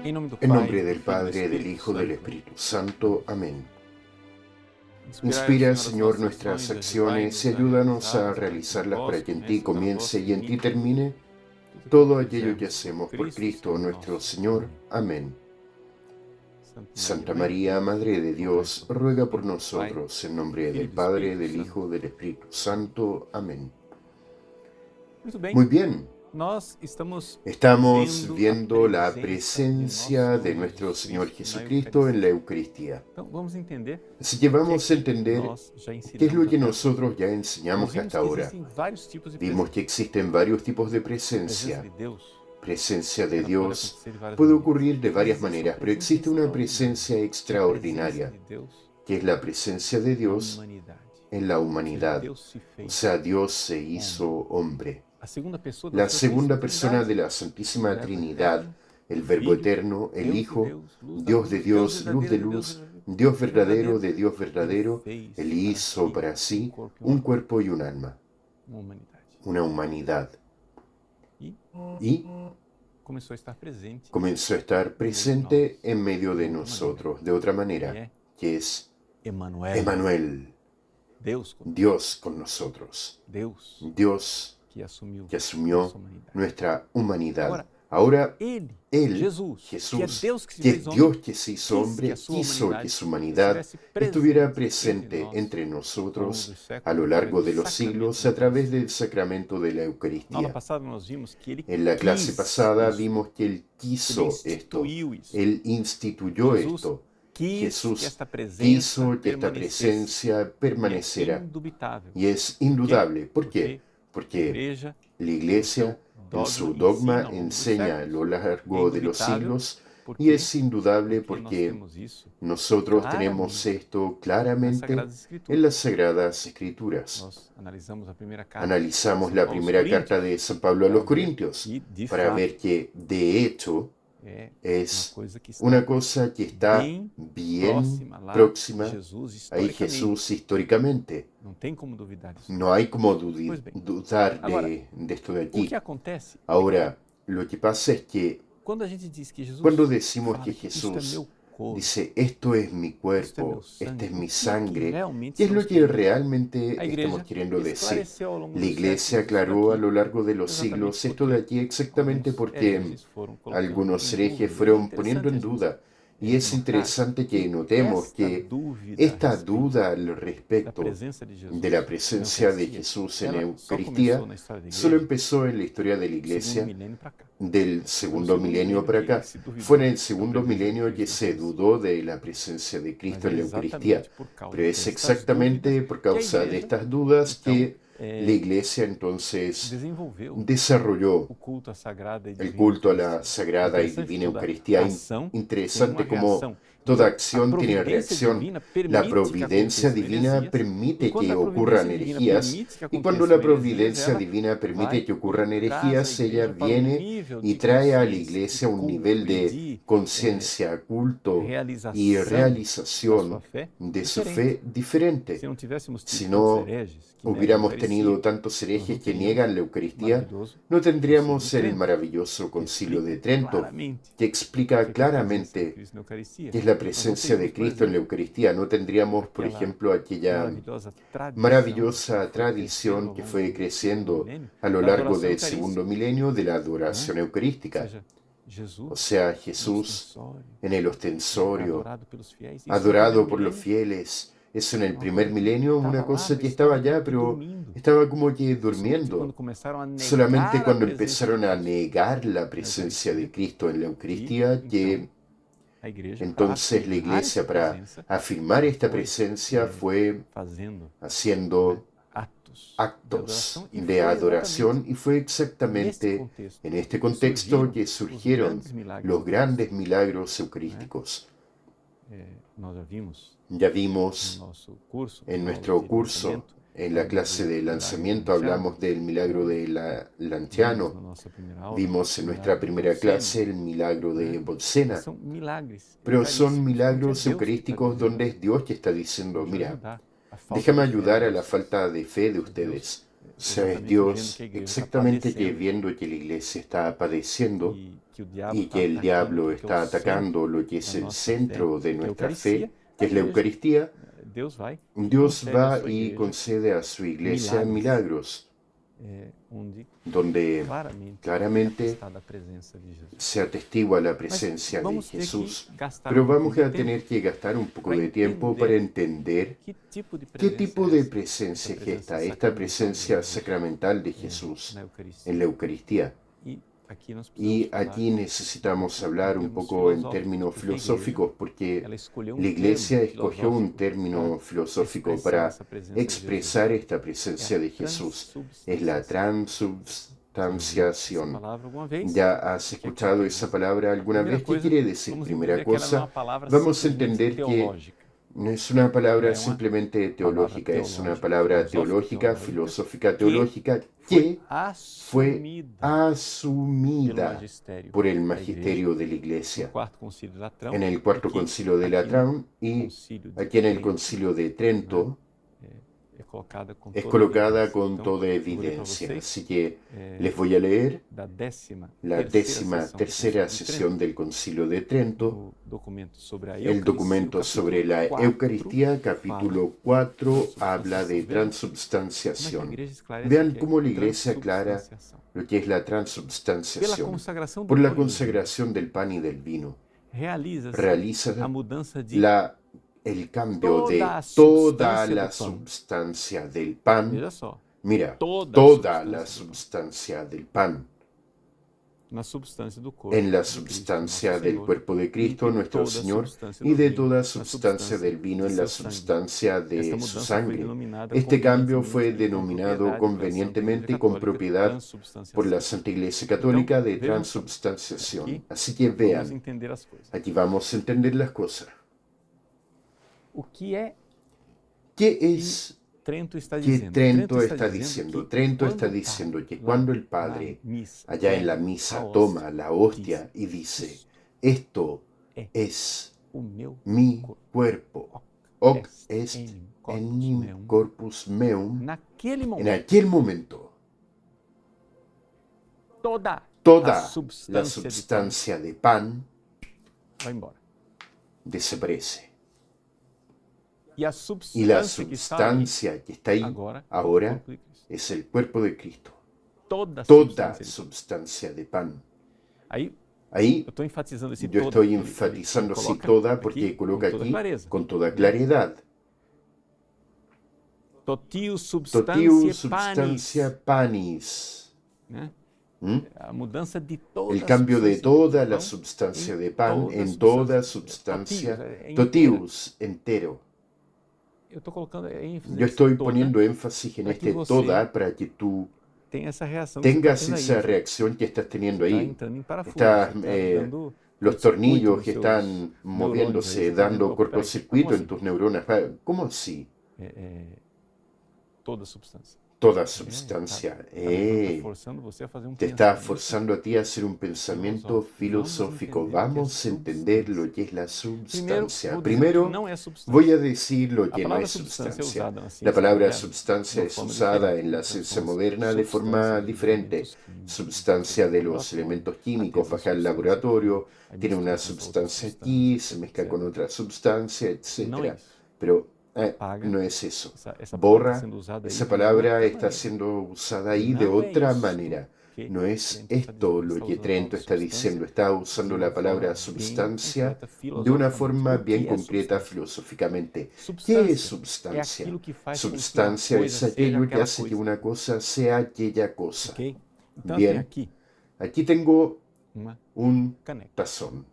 En nombre del Padre, del Hijo, del Espíritu Santo. Amén. Inspira, Señor, nuestras acciones y ayúdanos a realizarlas para que en ti comience y en ti termine todo aquello que hacemos por Cristo nuestro Señor. Amén. Santa María, Madre de Dios, ruega por nosotros, en nombre del Padre, del Hijo, del Espíritu Santo. Amén. Muy bien. Estamos viendo la presencia de nuestro Señor Jesucristo en la Eucaristía. Así que vamos a entender qué es lo que nosotros ya enseñamos hasta ahora. Vimos que existen varios tipos de presencia. Presencia de Dios puede ocurrir de varias maneras, pero existe una presencia extraordinaria, que es la presencia de Dios en la humanidad. O sea, Dios se hizo hombre. La segunda persona de la Santísima Trinidad, el Verbo Eterno, el Hijo, Dios de Dios, luz de luz, Dios verdadero de Dios verdadero, Él hizo para sí un cuerpo y un alma, una humanidad. Y comenzó a estar presente en medio de nosotros, de otra manera, que es Emmanuel, Dios con nosotros, Dios que asumió nuestra humanidad. Ahora, Él, Jesús, que es Dios que se hizo hombre, quiso que su humanidad estuviera presente entre nosotros a lo largo de los siglos a través del sacramento de la Eucaristía. En la clase pasada vimos que Él quiso esto, Él instituyó esto. Jesús quiso que esta presencia permaneciera y es indudable. ¿Por qué? Porque la Iglesia en su dogma enseña a lo largo de los siglos y es indudable porque nosotros tenemos esto claramente en las Sagradas Escrituras. Analizamos la primera carta de San Pablo a los Corintios para ver que de hecho es una cosa que está bien próxima a Jesús históricamente. No hay como dudar de esto de aquí. Ahora, lo que pasa es que cuando decimos que Jesús dice, esto es mi cuerpo, esta es mi sangre, ¿qué es lo que realmente estamos queriendo decir? La Iglesia aclaró a lo largo de los siglos esto de aquí exactamente porque algunos herejes fueron poniendo en duda. Y es interesante que notemos que esta duda al respecto de la presencia de Jesús en Eucaristía solo empezó en la historia de la Iglesia del segundo milenio para acá. Fue en el segundo milenio que se dudó de la presencia de Cristo en la Eucaristía. Pero es exactamente por causa de estas dudas que la Iglesia entonces desarrolló el culto a la Sagrada y Divina Eucaristía. Interesante como toda acción tiene reacción. La providencia divina permite que ocurran herejías, y cuando la providencia divina permite que ocurran herejías, ella viene y trae a la Iglesia un nivel de conciencia, culto y realización de su fe diferente. Si no hubiéramos tenido tantos herejes que niegan la Eucaristía, no tendríamos el maravilloso Concilio de Trento, que explica claramente que es la presencia de Cristo en la Eucaristía. No tendríamos, por ejemplo, aquella maravillosa tradición que fue creciendo a lo largo del segundo milenio de la adoración eucarística. O sea, Jesús en el ostensorio, adorado por los fieles. Eso en el primer milenio, una cosa que estaba allá, pero estaba como que durmiendo. Solamente cuando empezaron a negar la presencia de Cristo en la Eucaristía, que entonces la Iglesia, para afirmar esta presencia, fue haciendo actos de adoración, y fue exactamente en este contexto que surgieron los grandes milagros eucarísticos. Ya vimos en nuestro curso, en la clase de lanzamiento, hablamos del milagro del Lanciano. Vimos en nuestra primera clase el milagro de Bolsena. Pero son milagros eucarísticos donde es Dios que está diciendo, mira, déjame ayudar a la falta de fe de ustedes. sea, es Dios exactamente que viendo que la iglesia está padeciendo y que el diablo está atacando lo que es el centro de nuestra fe, que es la Eucaristía, Dios va y concede a su iglesia milagros, donde claramente se atestigua la presencia de Jesús. Pero vamos a tener que gastar un poco de tiempo para entender qué tipo de presencia es esta presencia sacramental de Jesús en la Eucaristía. Y aquí necesitamos hablar un poco en términos filosóficos, porque la Iglesia escogió un término filosófico para expresar esta presencia de Jesús. Es la transubstanciación. ¿Ya has escuchado esa palabra alguna vez? ¿Qué quiere decir? Primera cosa, vamos a entender que no es una palabra simplemente teológica, es una palabra teológica, filosófica teológica, que fue asumida por el magisterio de la Iglesia en el Cuarto Concilio de Latrán y aquí en el Concilio de Trento es colocada con toda evidencia. Así que les voy a leer la 13ª sesión del Concilio de Trento, el documento sobre la Eucaristía, capítulo 4, habla de transubstanciación. Vean cómo la Iglesia aclara lo que es la transubstanciación. Por la consagración del pan y del vino, realiza el cambio de toda la substancia del pan. Mira, toda la substancia del pan en la substancia del cuerpo de Cristo, nuestro Señor, y de toda substancia del vino en la substancia de su sangre. Este cambio fue denominado convenientemente y con propiedad por la Santa Iglesia Católica de transubstanciación. Así que vean, aquí vamos a entender las cosas. ¿Qué es que Trento está diciendo? Trento está diciendo que cuando el Padre, allá en la misa, toma la hostia y dice, esto es mi cuerpo, hoc est enim corpus meum, en aquel momento, toda la substancia de pan desaparece. Y la substancia que está ahí ahora es el cuerpo de Cristo. Toda substancia de pan. Ahí yo estoy enfatizando así toda porque coloca aquí con toda claridad. Totiu substancia panis. El cambio de toda la substancia de pan en toda substancia. Totius, entero. Yo estoy poniendo énfasis en este toda para que tú tengas esa reacción que estás teniendo ahí. Los tornillos que están moviéndose, dando cortocircuito en tus neuronas. ¿Cómo así? Toda substancia. Te está forzando a ti a hacer un pensamiento filosófico. Vamos a entender lo que es la substancia. Primero, voy a decir lo que no es substancia. La palabra substancia es usada en la ciencia moderna de forma diferente. Substancia de los elementos químicos, baja al laboratorio, tiene una substancia aquí, se mezcla con otra substancia, etc. Pero no es eso. Borra, esa palabra está siendo usada ahí de otra manera. No es esto lo que Trento está diciendo. Está usando la palabra substancia de una forma bien concreta filosóficamente. ¿Qué es substancia? Substancia es aquello que hace que una cosa sea aquella cosa. Bien, aquí tengo un tazón.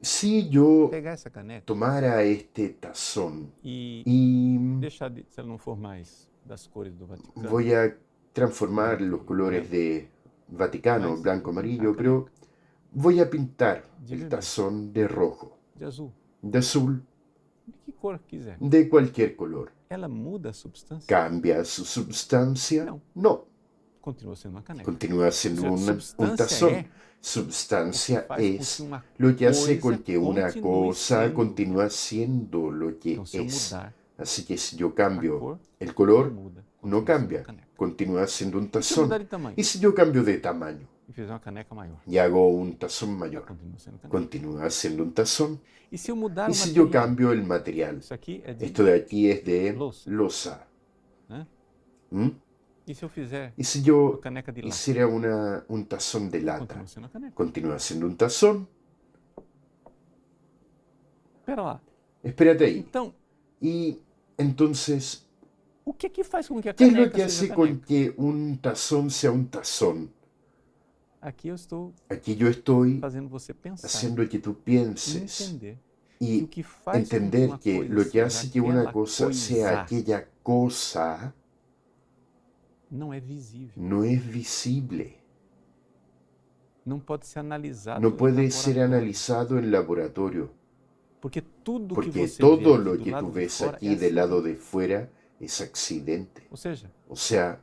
Si yo tomara este tazón y voy a transformar los colores de Vaticano, blanco, amarillo, pero voy a pintar el tazón de rojo, de azul, de cualquier color. ¿Cambia su substancia? No. continúa siendo un tazón. Substancia es lo que hace con que una cosa continúe siendo lo que es. Así que si yo cambio el color, no cambia, continúa siendo un tazón. Y si yo cambio de tamaño y hago un tazón mayor, continúa siendo un tazón. Y si yo cambio el material, esto de aquí es de loza. ¿Mm? Y si yo hiciera un tazón de lata, continúa siendo un tazón. Espérate ahí. Y entonces, ¿qué es lo que hace con que un tazón sea un tazón? Aquí yo estoy haciendo que tú pienses y entender que lo que hace que una cosa sea aquella cosa no es visible. No puede ser analizado en laboratorio. Porque todo lo que tú ves aquí del lado de fuera es accidente. O sea,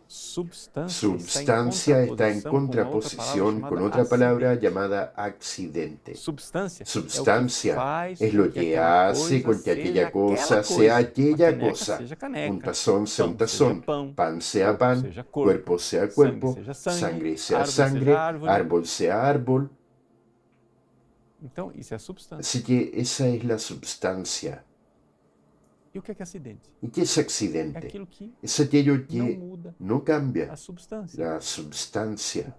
substancia está en contraposición con otra palabra llamada accidente. Substancia es lo que hace con que aquella cosa sea aquella cosa. Un tazón sea un tazón, pan sea pan, cuerpo sea cuerpo, sangre sea sangre, árbol sea árbol. Así que esa es la substancia. ¿Y qué es accidente? Es aquello que no cambia, la substancia.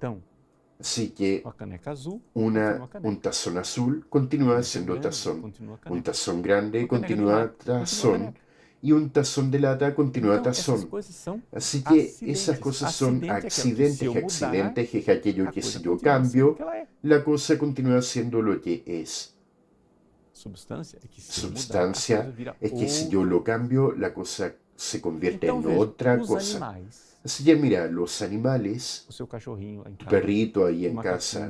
Así que un tazón azul continúa siendo tazón, un tazón grande continúa tazón y un tazón de lata continúa tazón. Así que esas cosas son accidentes. Accidentes es aquello que si yo cambio, la cosa continúa siendo lo que es. Substancia es que si yo lo cambio, la cosa se convierte en otra cosa. Así que mira, los animales, tu perrito ahí en casa,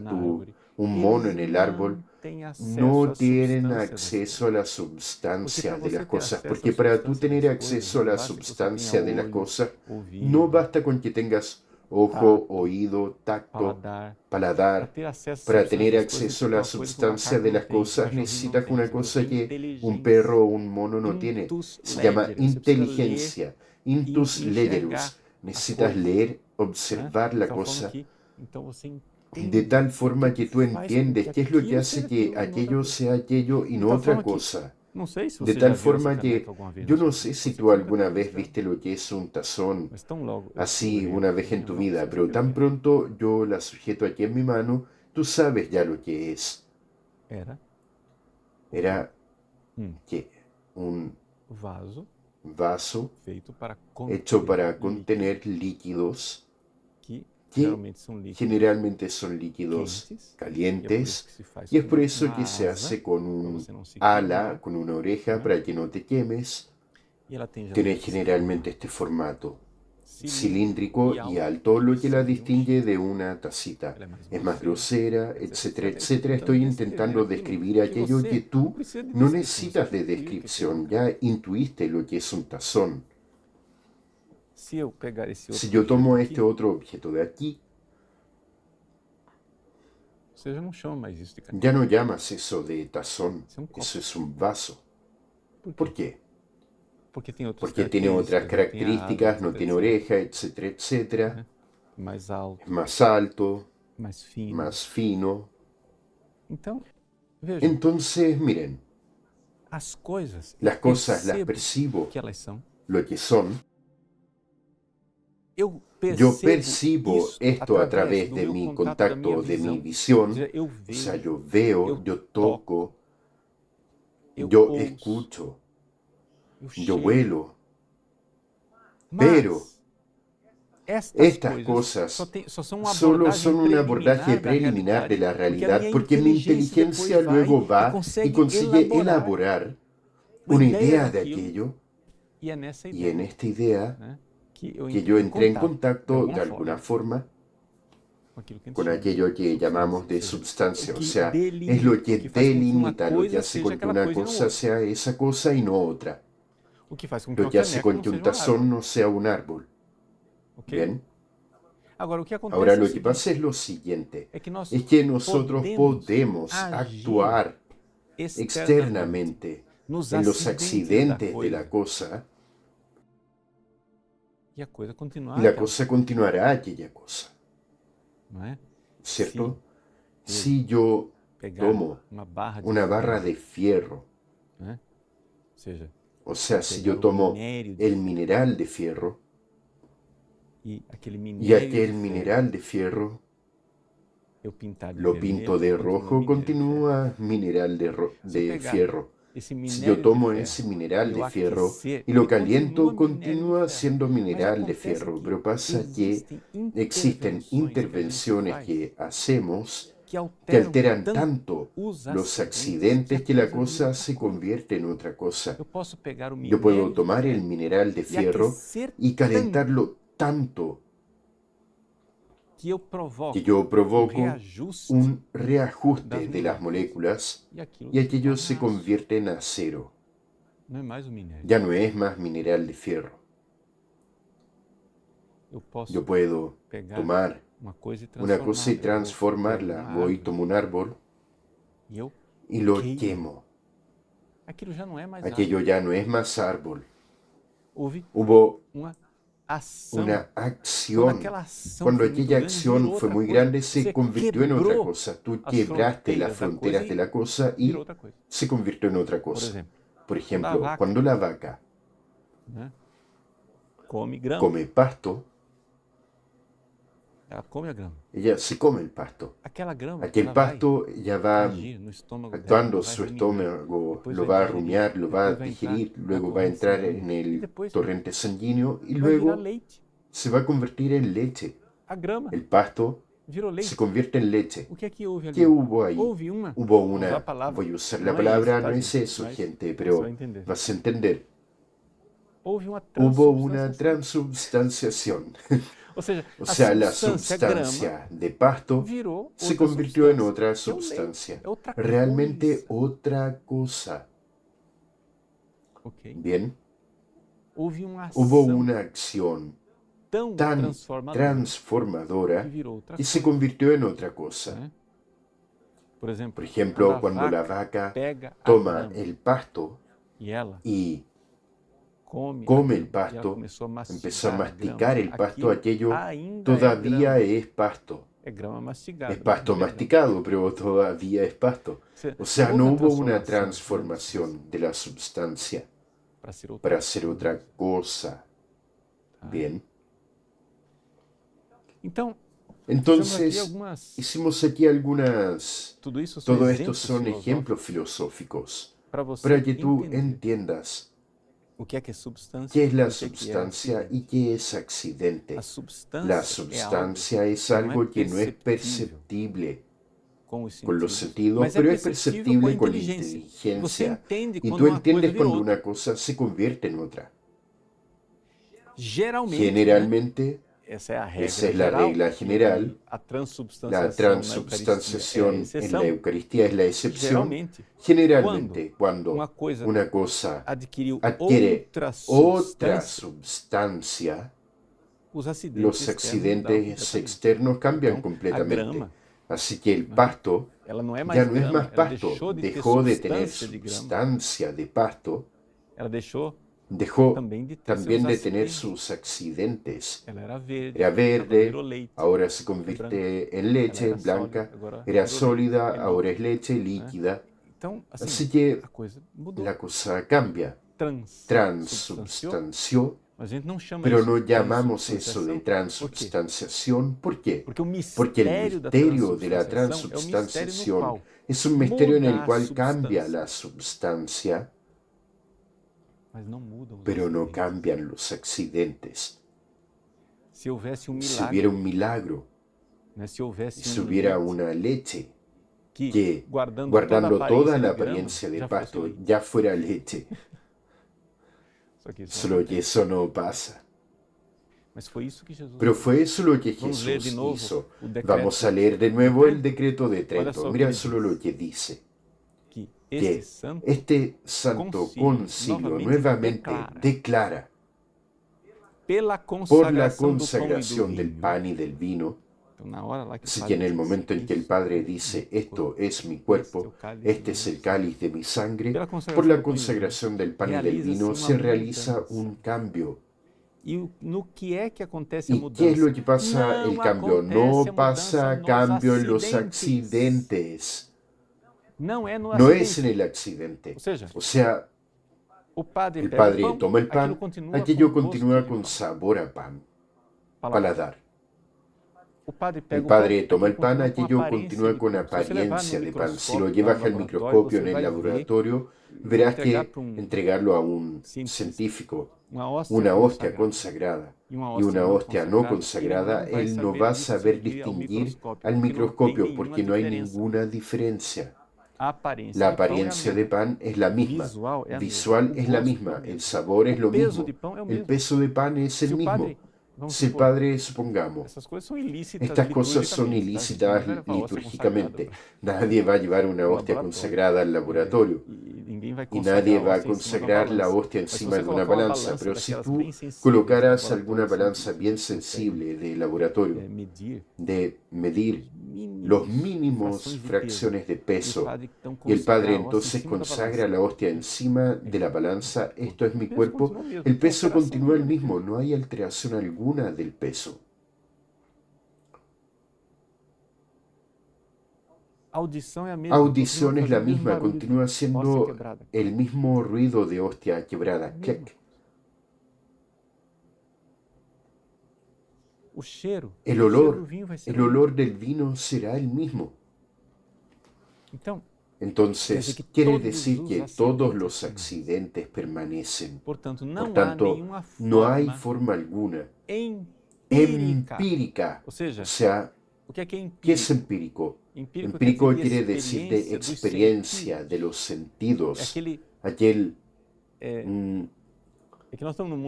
un mono en el árbol, no tienen acceso a la substancia de las cosas, porque para tú tener acceso a la substancia de las cosas, no basta con que tengas ojo, oído, tacto, paladar. Para tener acceso a la substancia de las cosas necesitas una cosa que un perro o un mono no tiene. Se llama inteligencia, intus lederus. Necesitas leer, observar la cosa de tal forma que tú entiendes qué es lo que hace que aquello sea aquello y no otra cosa. De tal forma que yo no sé si tú alguna vez viste lo que es un tazón así una vez en tu vida, pero tan pronto yo la sujeto aquí en mi mano, tú sabes ya lo que es. Era que un vaso hecho para contener líquidos que generalmente son líquidos calientes, y es por eso que se hace con un ala, con una oreja, para que no te quemes. Tiene generalmente este formato cilíndrico y alto, lo que la distingue de una tacita. Es más grosera, etcétera, etcétera. Estoy intentando describir aquello que tú no necesitas de descripción, ya intuiste lo que es un tazón. Si yo tomo este otro objeto de aquí, ya no llamas eso de tazón, eso es un vaso. ¿Por qué? Porque tiene otras características, no tiene oreja, etcétera, etcétera. Es más alto, más fino. Entonces, miren, las cosas las percibo lo que son. Yo percibo esto a través de mi contacto, de mi visión. O sea, yo veo, yo toco, yo escucho, yo huelo. Pero estas cosas solo son un abordaje preliminar de la realidad, porque mi inteligencia luego va y consigue elaborar una idea de aquello, y en esta idea que yo entré en contacto de alguna forma con aquello que llamamos de substancia. O sea, es lo que delimita, lo que hace con que una cosa sea esa cosa y no otra. Lo que hace con que un tazón no sea un árbol. Bien. Ahora, o que Ahora acontece é o lo que pasa seguinte, es lo siguiente, é que nós es que nosotros podemos podemos agir actuar externamente externamente nos en los acidentes da accidentes de la coisa cosa e a coisa y continuar la aquela cosa coisa, continuará aquella cosa, não é? Se ¿cierto? eu Si yo pegar tomo uma barra de una barra ferro, de fierro, né? Ou seja, o sea, si pegar yo o tomo minério de el ferro mineral de fierro e aquele y minério de aquel ferro mineral de fierro eu pintar de lo vermelho, pinto de continua rojo, minério de ferro. continúa mineral Se eu de pegar fierro. esse Si yo minério de tomo ferro ese e mineral eu de fierro aquecer, y lo ele continua caliento, minério de continúa ferro. siendo Mas mineral de acontece fierro. que Pero pasa que existem existen intervenções que a gente intervenciones faz que hacemos que que alteram alteran tanto tanto os los acidentes que a accidentes que la coisa vira cosa outra se coisa. convierte en otra cosa. Eu posso pegar o Yo puedo minério de tomar el ferro mineral de e fierro aquecer y tanto calentarlo tanto que eu que provoco yo um provoco reajuste un reajuste das de las moléculas moléculas e aquilo y se aquello se torna aço. convierte en acero. Não é mais o minério. Ya no es más mineral de fierro. Eu Yo posso puedo pegar tomar uma coisa e una cosa y transformá-la. Eu pego transformarla. uma Voy, árvore tomo un árbol e eu y lo queimo. quemo. Aquilo já não é mais Aquello árvore. ya no es más árbol. Houve Hubo uma ação. una Quando acción. aquela ação Cuando foi muito aquella grande, virou acción fue outra muy coisa. grande, se Você convirtió en otra quebrou cosa. Tú as quebraste las fronteiras da coisa fronteras de e la cosa virou y outra coisa. se convirtió en otra Por cosa. exemplo, Por quando a ejemplo, vaca, cuando la vaca né, come grama, come pasto, ela come a grama. ella se come el pasto. Aquela grama, Aquel ela vai pasto ya va agir no estômago dela, actuando, ela vai su ruminar, estómago depois lo vai va a digerir, rumiar, lo va a depois vai entrar digerir, na luego va a corrente entrar sanguínea en e el depois torrente sanguíneo y vai virar luego leite. se va a convertir en leche. A grama El pasto virou se leite. convierte en leche. O que é que houve ¿Qué ali? hubo ahí? Houve uma, Hubo vou usar a una, palavra, voy a usar la não é isso, palabra, tá, no es gente? eso, Mas gente, você pero vai entender. vas a entender. Houve uma Hubo una transubstanciação. transubstanciación. Ou seja, O a sea, la substância grama substancia de pasto virou se outra convirtió en substância, otra que é o leite, substancia. é outra Realmente coisa. otra cosa. Ok? Bien, Houve uma hubo ação una acción tão tan transformadora que transformadora virou outra que se coisa. convirtió en otra cosa. Né? Por exemplo, Por ejemplo, cuando quando a la vaca vaca pega a toma grama el pasto e ela y come come el aquilo, e ela pasto, começou a empezó a mastigar a masticar grama, el pasto, aquello ainda todavía é es pasto. grama mastigada. Es pasto não é grama. masticado, pero todavía es pasto. O sea, Houve no uma hubo una transformação transformación de la substancia para ser outra para hacer coisa. otra cosa. Tá? Bien. Então, fizemos aqui Entonces, algumas. hicimos aquí algunas... Tudo isso são Todo exemplos estos son filosóficos ejemplos filosóficos para você para que tú entender entiendas o que é substância, qué es la e o que é substancia acidente. y qué es accidente. A substância La é algo substancia es que não é algo que no es perceptível perceptible com os con los sentidos, sentidos, mas pero é es perceptível com a perceptible con la inteligência. Você inteligencia. entende Y quando tú uma coisa entiendes virou cuando outra. una cosa se convierte en otra. Geralmente, né? Generalmente, Essa é a regra esa es la geral, regla e general. a La transubstanciação na transubstanciación Eucaristia é a en la exceção. Eucaristía es la excepción. Geralmente, Generalmente, quando cuando uma coisa una cosa adquiriu adquiere outra otra substância, substancia, os acidentes los externos mudam accidentes completamente. externos cambian Então, a completamente. grama, Así que el né, pasto ela não é ya mais no es grama, más ela pasto, deixou de ter dejó de tener substância de grama, substancia de pasto, ela deixou dejó também de ter también seus de tener acidentes. sus accidentes. Ela era verde, Era agora verde, virou leite. ahora se É branca. convierte en Ela leche era blanca, sólida, agora era virou sólida, leite, é ahora líquido, es leche né? líquida. Então, assim, Así que a coisa mudou. la cosa cambia, Transubstanciou, transubstanció, mas a gente não chama pero isso no de llamamos eso de transubstanciação. Por quê? transubstanciación. ¿Por qué? Porque o Porque el mistério misterio da de la transubstanciação é o mistério no transubstanciación qual es un misterio en el muda a cual cambia substância, la substancia, mas não mudam os pero no acidentes. cambian los accidentes. Se houvesse um Si milagre, hubiera un milagro, né? Se houvesse si hubiera leite una leche que, que, guardando guardando toda la aparência apariencia de de grama, já fosse pasto, leite. ya fuera leche, Só que isso não solo que acontece. eso no pasa. Mas foi isso que Jesus Pero fez. fue eso lo que Vamos ler de Jesús novo hizo. o decreto Vamos a leer de de nuevo el Trento. decreto de Olha Trento. só o que Mira ele solo diz. lo que dice. Que Que este este santo concilio nuevamente declara por la consagración del pan y del vino. Así que en el momento en que el Padre dice, esto es mi cuerpo, este es el cáliz de mi sangre, por la consagración del pan y del vino se realiza un cambio. ¿Y qué es lo que pasa el cambio? No pasa cambio en los accidentes. No es en el accidente. O sea, el Padre toma el pan, aquello continúa con sabor a pan, paladar. El Padre toma el pan, aquello continúa con apariencia de pan. Si lo llevas al microscopio en el laboratorio, verás que entregarlo a un científico, una hostia consagrada y una hostia no consagrada, él no va a saber distinguir al microscopio porque no hay ninguna diferencia. La apariencia de pan es la misma, visual es la misma, el sabor es lo mismo, el peso de pan es el mismo. Si el Padre, supongamos, estas cosas son ilícitas litúrgicamente, nadie va a llevar una hostia consagrada al laboratorio y nadie va a consagrar la hostia encima de una balanza, pero si tú colocaras alguna balanza bien sensible de laboratorio, de medir los mínimos fracciones de peso, y el Padre entonces consagra la hostia encima de la balanza, esto es mi cuerpo, el peso continúa el mismo, no hay alteración alguna del peso. Audición es la misma, continúa siendo el mismo ruido de hostia quebrada. Clic. El olor del vino será el mismo. Entonces, quiere decir que todos los accidentes permanecen. Por tanto, no hay forma alguna empírica. O sea, ¿qué es empírico? Empírico quiere decir de experiencia, de los sentidos. Es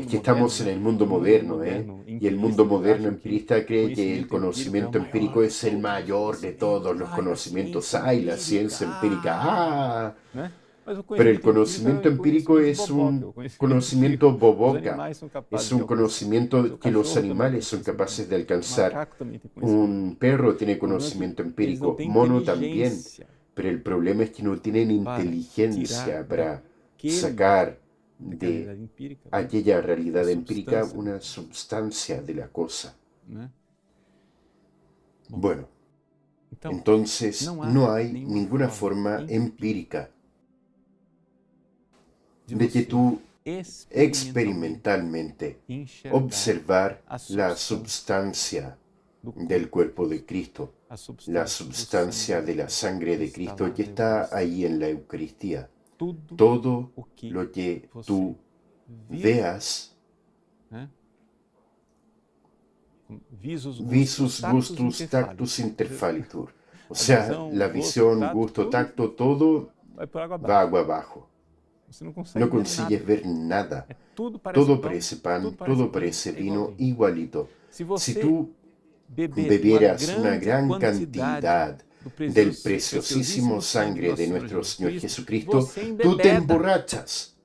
que estamos en el mundo moderno, y el mundo moderno empirista cree que el conocimiento empírico es el mayor de todos los conocimientos. ¡Ay, la ciencia empírica! ¡Ah! Pero el conocimiento empírico es un conocimiento boboca, es un conocimiento que los animales son capaces de alcanzar. Un perro tiene conocimiento empírico, mono también, pero el problema es que no tienen inteligencia para sacar de aquella realidad empírica una substancia de la cosa. Bueno, entonces no hay ninguna forma empírica de que tú experimentalmente observar la substancia del cuerpo de Cristo, la substancia de la sangre de Cristo que está ahí en la Eucaristía. Todo lo que tú veas, visus, gustus, tactus, interfalitur. O sea, la visión, gusto, tacto, todo va agua abajo. No consigues ver nada. Todo parece pan, todo parece vino, igualito. Si tú bebieras una gran cantidad del preciosísimo sangre de nuestro Señor Jesucristo, tú te emborrachas.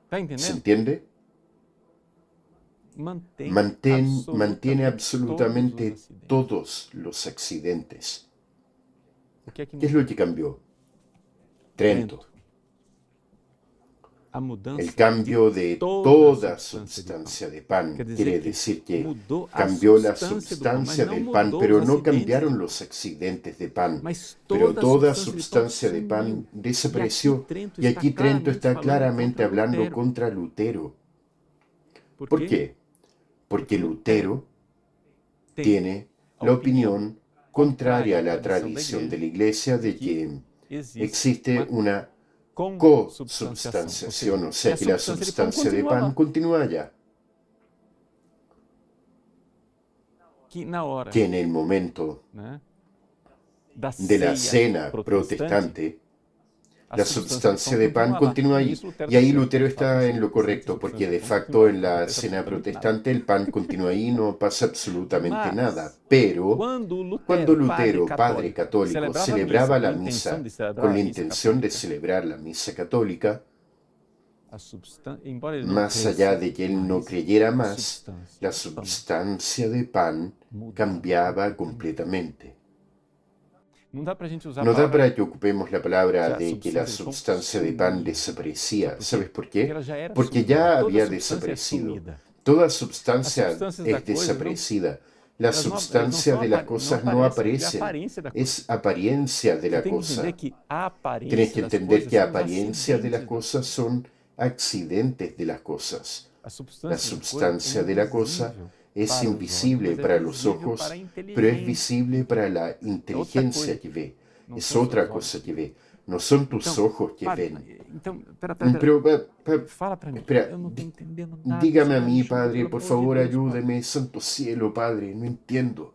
¿Se entiende? Mantiene absolutamente todos los accidentes. ¿Qué es lo que cambió? Trento. El cambio de toda sustancia de pan quiere decir que cambió la sustancia del pan, pero no cambiaron los accidentes de pan. Pero toda sustancia de pan desapareció. Y aquí Trento está claramente hablando contra Lutero. ¿Por qué? Porque Lutero tiene la opinión contraria a la tradición de la Iglesia de que existe una consubstanciación, o sea que la sustancia de pan continúa allá. Que en el momento de la cena protestante, la sustancia de pan continúa ahí. Y ahí Lutero está en lo correcto, porque de facto en la cena protestante el pan continúa ahí y no pasa absolutamente nada. Pero cuando Lutero, padre católico, celebraba la misa con la intención de celebrar la misa católica, Más allá de que él no creyera más, la substancia de pan cambiaba completamente. No da para que ocupemos la palabra de que la substancia de pan desaparecía. ¿Sabes por qué? Porque ya había desaparecido. Toda substancia es desaparecida. La substancia de las cosas no aparecen. Es apariencia de la cosa. Tienes que entender que apariencia de las cosas son accidentes de las cosas. La substancia de la cosa es invisible para los ojos, pero es visible para la inteligencia que ve. Es otra cosa que ve. No son tus ojos que ven. Pero, espera, dígame a mí, Padre, por favor, ayúdeme, santo cielo, Padre, no entiendo.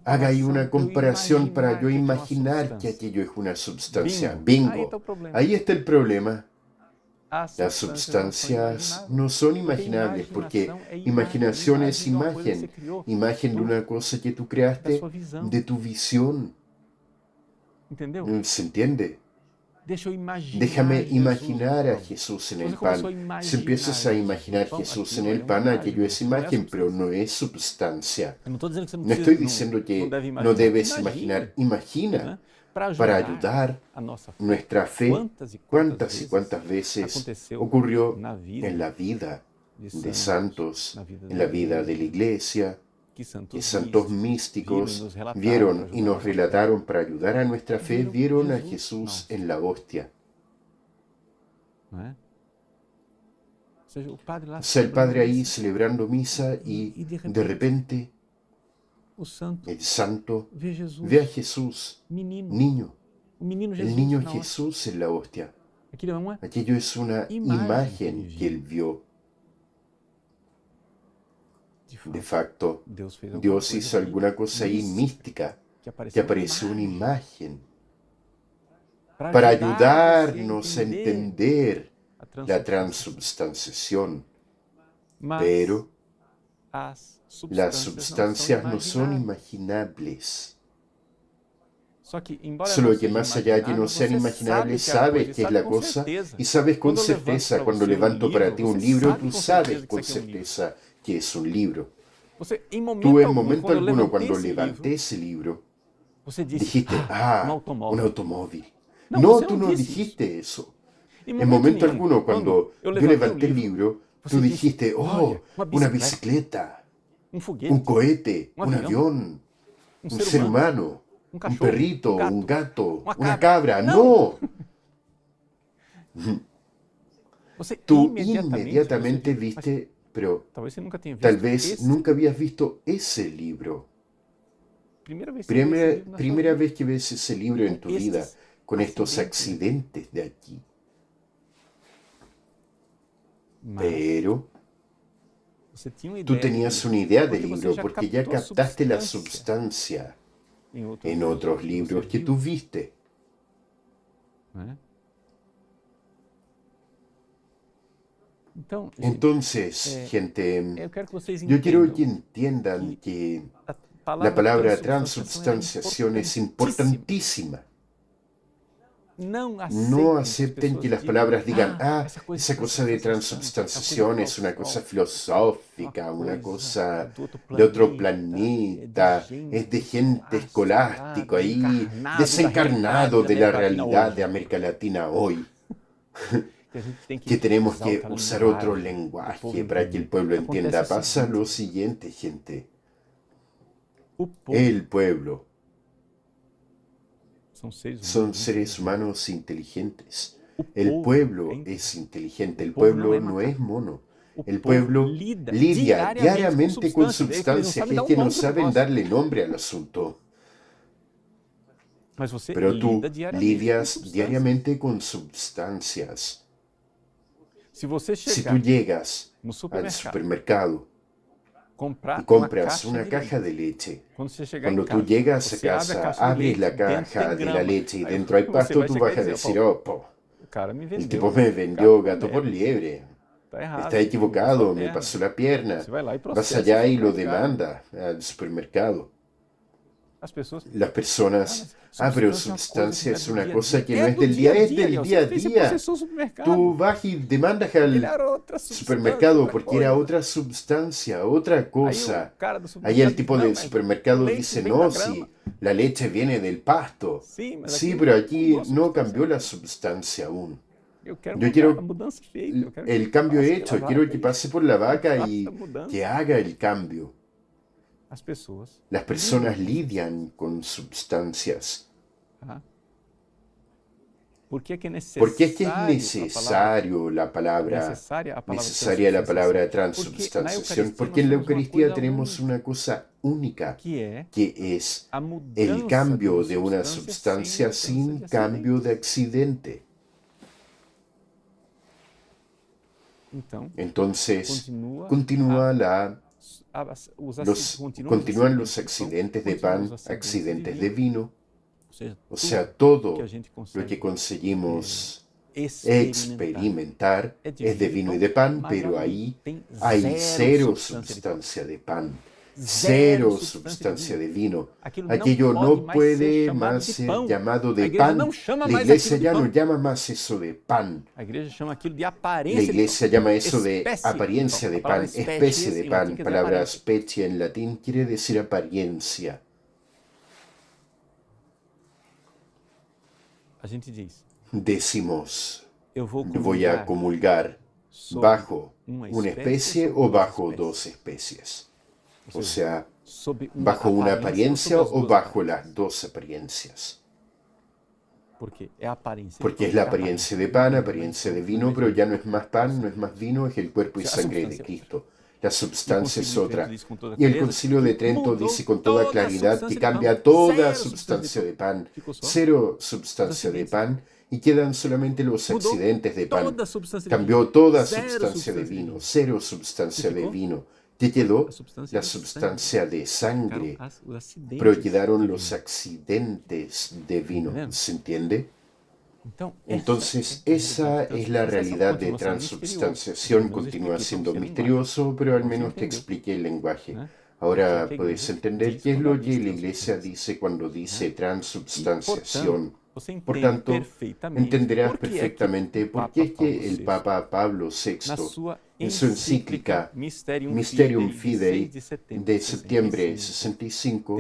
Haga ahí una comparación para yo imaginar que aquello es una substancia. Bingo. Ahí está el problema. Las substancias no son imaginables porque imaginación es imagen. Imagen de una cosa que tú creaste, de tu visión. ¿Se entiende? Déjame imaginar a Jesús en el pan. Si empiezas a imaginar Jesús en el pan, aquello es imagen, pero no es substancia. No estoy diciendo que no debes imaginar. Imagina para ayudar nuestra fe. ¿Cuántas y cuántas veces ocurrió en la vida de santos, en la vida de la iglesia, que santos místicos vieron y nos relataron para ayudar a nuestra fe, vieron a Jesús en la hostia? O sea, el Padre ahí celebrando misa y de repente el santo ve a Jesús, niño, el niño Jesús en la hostia. Aquello es una imagen que él vio. De facto, Dios hizo alguna cosa ahí mística, que apareció una imagen, para ayudarnos a entender la transubstanciación. Pero las substancias no son imaginables. Solo que más allá de que no sean imaginables, sabes qué es la cosa y sabes con certeza. Cuando levanto para ti un libro, tú sabes con certeza que es un libro. Tú en momento alguno cuando levanté ese libro, dijiste, un automóvil. No, tú no dijiste eso. En momento alguno cuando yo levanté el libro, tú dijiste, una bicicleta, un cohete, un avión, un ser humano, un perrito, un gato, una cabra. No. Tú inmediatamente viste, pero tal vez nunca habías visto ese libro. Primera vez que ves ese libro en tu vida, con estos accidentes de aquí. Pero tú tenías una idea del libro porque ya captaste la substancia en otros libros que tú viste. Entonces, gente, yo quiero que entiendan que la palabra transubstanciación es importantísima. No acepten que las palabras digan, esa cosa de transubstanciación es una cosa filosófica, una cosa de otro planeta, es de gente escolástico ahí, desencarnado de la realidad de América Latina hoy. Que tenemos que usar otro lenguaje para que el pueblo entienda. Pasa lo siguiente, gente. El pueblo son seres humanos inteligentes. El pueblo es inteligente. El pueblo no es mono. El pueblo lidia diariamente con substancias que es que no saben darle nombre al asunto. Pero tú lidias diariamente con substancias. Si tú llegas al supermercado y compras una caja de leche, cuando tú llegas a casa, abres la caja de la leche y dentro hay pasto, tú vas a decir, el tipo me vendió gato por liebre. Está equivocado, me pasó la pierna. Vas allá y lo demanda al supermercado. Las personas, pero substancia es una cosa que no es del día, es del día a día. Tú vas y demandas al supermercado porque era otra substancia, otra cosa. Ahí el tipo del supermercado dice, no, si la leche viene del pasto. Sí, pero aquí no cambió la substancia aún. Yo quiero el cambio hecho, quiero que pase por la vaca y que haga el cambio. Las personas lidian con substancias. ¿Por qué es que es necesaria la palabra transubstanciación? Porque en la Eucaristía tenemos una cosa única, que es el cambio de una substancia sin cambio de accidente. Entonces, continúan los accidentes de pan, accidentes de vino, o sea, todo lo que conseguimos experimentar es de vino y de pan, pero ahí hay cero sustancia de pan, cero sustancia de vino. Aquello no puede más ser llamado de pan. La iglesia ya no llama más eso de pan. La iglesia llama eso de apariencia de pan, especie de pan. Palabra specie en latín quiere decir apariencia. Decimos, voy a comulgar bajo una especie o bajo dos especies. O sea, bajo una apariencia o bajo las dos apariencias. Porque es la apariencia de pan, apariencia de vino, pero ya no es más pan, no es más vino, es el cuerpo y sangre de Cristo. La substancia es otra. Y el Concilio de Trento dice con toda claridad que cambia toda substancia de pan, cero substancia de pan, y quedan solamente los accidentes de pan. Cambió toda substancia de vino, cero substancia de vino. ¿Qué quedó? La substancia de sangre, pero quedaron los accidentes de vino. ¿Se entiende? Entonces, esa es la realidad de transubstanciación. Continúa siendo misterioso, pero al menos te expliqué el lenguaje. Ahora puedes entender qué es lo que la Iglesia dice cuando dice transubstanciación. Por tanto, entenderás perfectamente por qué es que el Papa Pablo VI, en su encíclica Mysterium Fidei de septiembre de 65,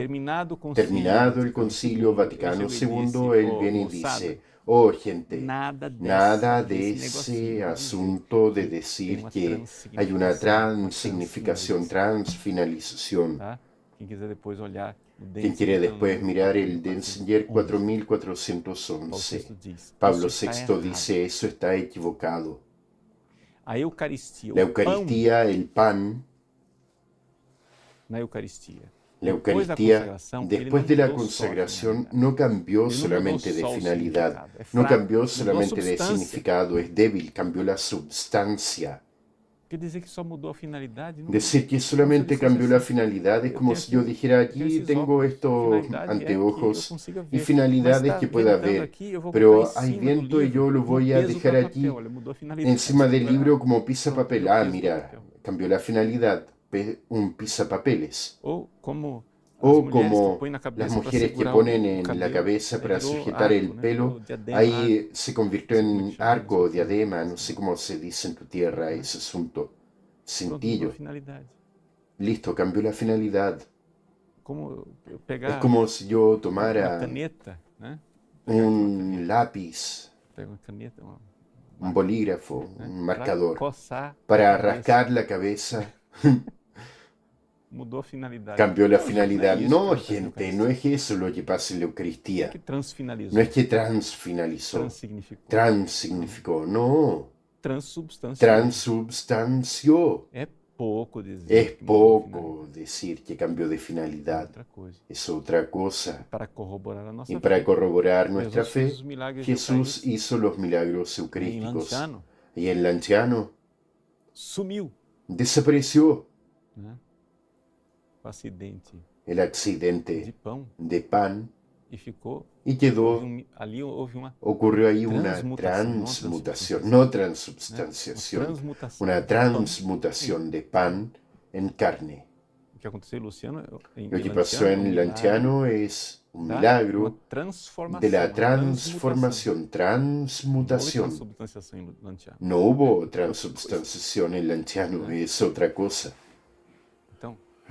terminado el Concilio Vaticano II, él viene y dice: oh, gente, nada de ese asunto de decir que hay una transignificación, transfinalización. Quien quiere después mirar el Denzinger 4411, Pablo VI dice: eso está equivocado. La Eucaristía, el pan, la Eucaristía, después de la consagración, no cambió solamente de finalidad, no cambió solamente de significado, es débil, cambió la substancia. Decir que solamente cambió la finalidad es como si yo dijera: aquí tengo estos anteojos y finalidades que pueda ver, pero hay viento y yo lo voy a dejar aquí encima del libro como pisapapel. Ah, mira, cambió la finalidad, un pisapapeles. O como las mujeres que ponen en la cabeza para sujetar el pelo, ahí se convirtió en arco o diadema, no sé cómo se dice en tu tierra ese asunto. Cintillo. Listo, cambió la finalidad. Es como si yo tomara un lápiz, un bolígrafo, un marcador, para rascar la cabeza. Cambió la finalidad. No, gente, no es eso lo que pasa en la Eucaristía. No es que transfinalizó, transignificó, no. Transubstanció. Es poco decir que cambió de finalidad. Es otra cosa. Y para corroborar nuestra fe, Jesús hizo los milagros eucarísticos. Y el anciano desapareció. El accidente de pan, y quedó, ocurrió ahí una transmutación, no transubstanciación, una transmutación de pan en carne. Lo que pasó en Lanciano es un milagro de la transformación, transmutación. No hubo transubstanciación en Lanciano, es otra cosa.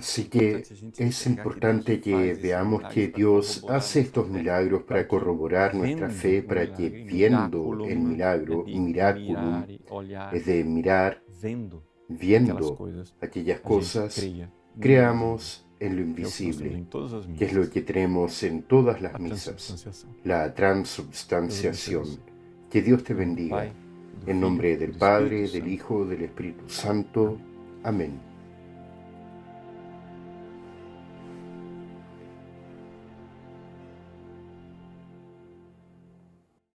Así que es importante que veamos que Dios hace estos milagros para corroborar nuestra fe, para que viendo el milagro, miraculum, es de mirar, viendo aquellas cosas, creamos en lo invisible, que es lo que tenemos en todas las misas, la transubstanciación. Que Dios te bendiga. En nombre del Padre, del Hijo, del Espíritu Santo. Amén.